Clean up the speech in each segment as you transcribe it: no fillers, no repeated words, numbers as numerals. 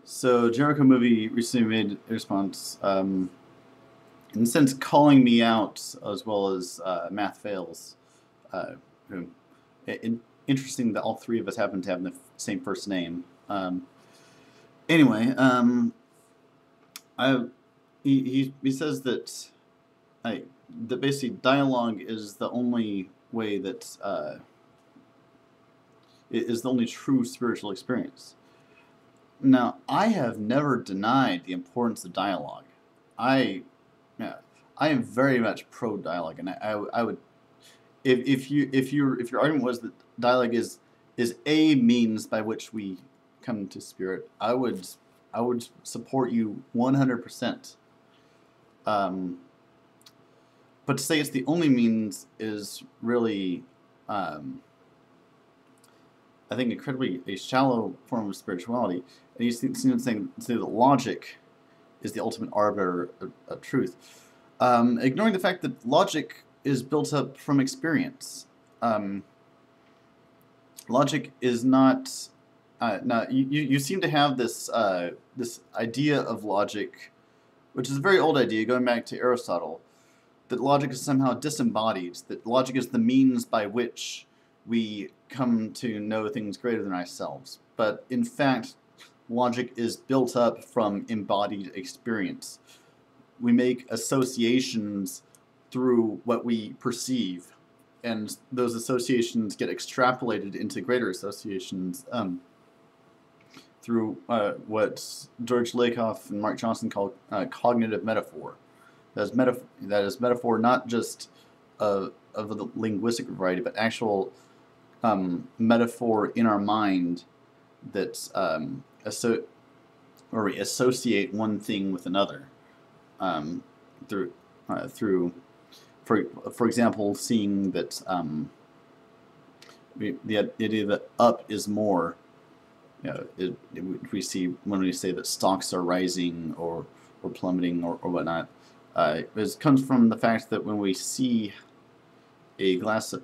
So Jericho movie recently made a response, in a sense, calling me out as well as Math Fails. Who, interesting that all three of us happen to have the same first name. Anyway, I he says that that basically dialogue is the only way that is the only true spiritual experience. Now, I have never denied the importance of dialogue. I, yeah, I am very much pro dialogue, and I would if your argument was that dialogue is a means by which we come to spirit, I would support you 100%. Um, but to say it's the only means is really, um, I think, incredibly a shallow form of spirituality. And you seem to say that logic is the ultimate arbiter of truth, ignoring the fact that logic is built up from experience. Um, Logic is not. Now, you seem to have this idea of logic, which is a very old idea, going back to Aristotle, that logic is somehow disembodied, that logic is the means by which we come to know things greater than ourselves. But in fact, logic is built up from embodied experience. We make associations through what we perceive, and those associations get extrapolated into greater associations through what George Lakoff and Mark Johnson call cognitive metaphor. That is metaphor not just of the linguistic variety, but actual metaphor in our mind that where we associate one thing with another through for example, seeing that the idea that up is more. We see when we say that stocks are rising or plummeting or whatnot. It comes from the fact that when we see a glass of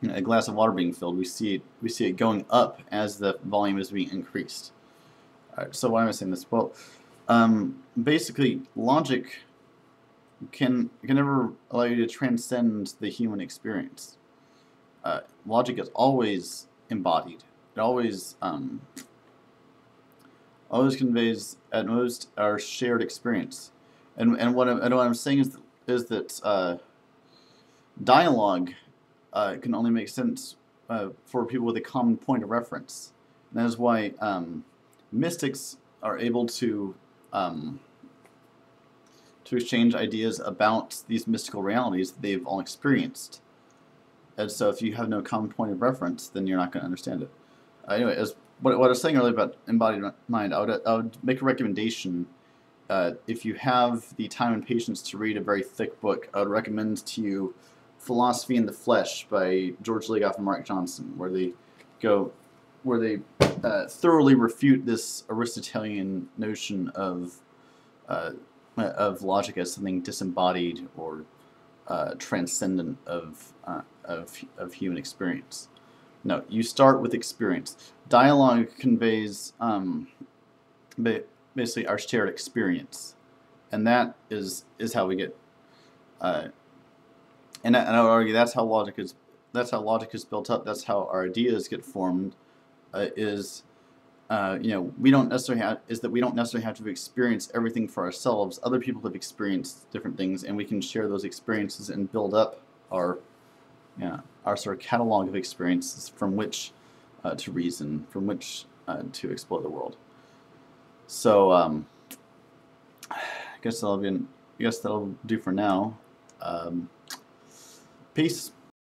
water being filled, we see it going up as the volume is being increased. So why am I saying this? Well, basically, logic can never allow you to transcend the human experience. Logic is always embodied. It always conveys at most our shared experience. And what I'm saying is that dialogue can only make sense for people with a common point of reference. And that is why mystics are able to exchange ideas about these mystical realities that they've all experienced. And so if you have no common point of reference, then you're not going to understand it. Anyway, as what I was saying earlier about embodied mind, I would make a recommendation. If you have the time and patience to read a very thick book, I would recommend to you Philosophy in the Flesh by George Lakoff and Mark Johnson, where they thoroughly refute this Aristotelian notion of logic as something disembodied or transcendent of human experience. No, you start with experience. Dialogue conveys basically our shared experience, and that is how we get. And I would argue that's how logic is built up. That's how our ideas get formed. We don't necessarily have to experience everything for ourselves. Other people have experienced different things, and we can share those experiences and build up our sort of catalog of experiences from which to reason, from which to explore the world. So I guess that'll do for now. Peace.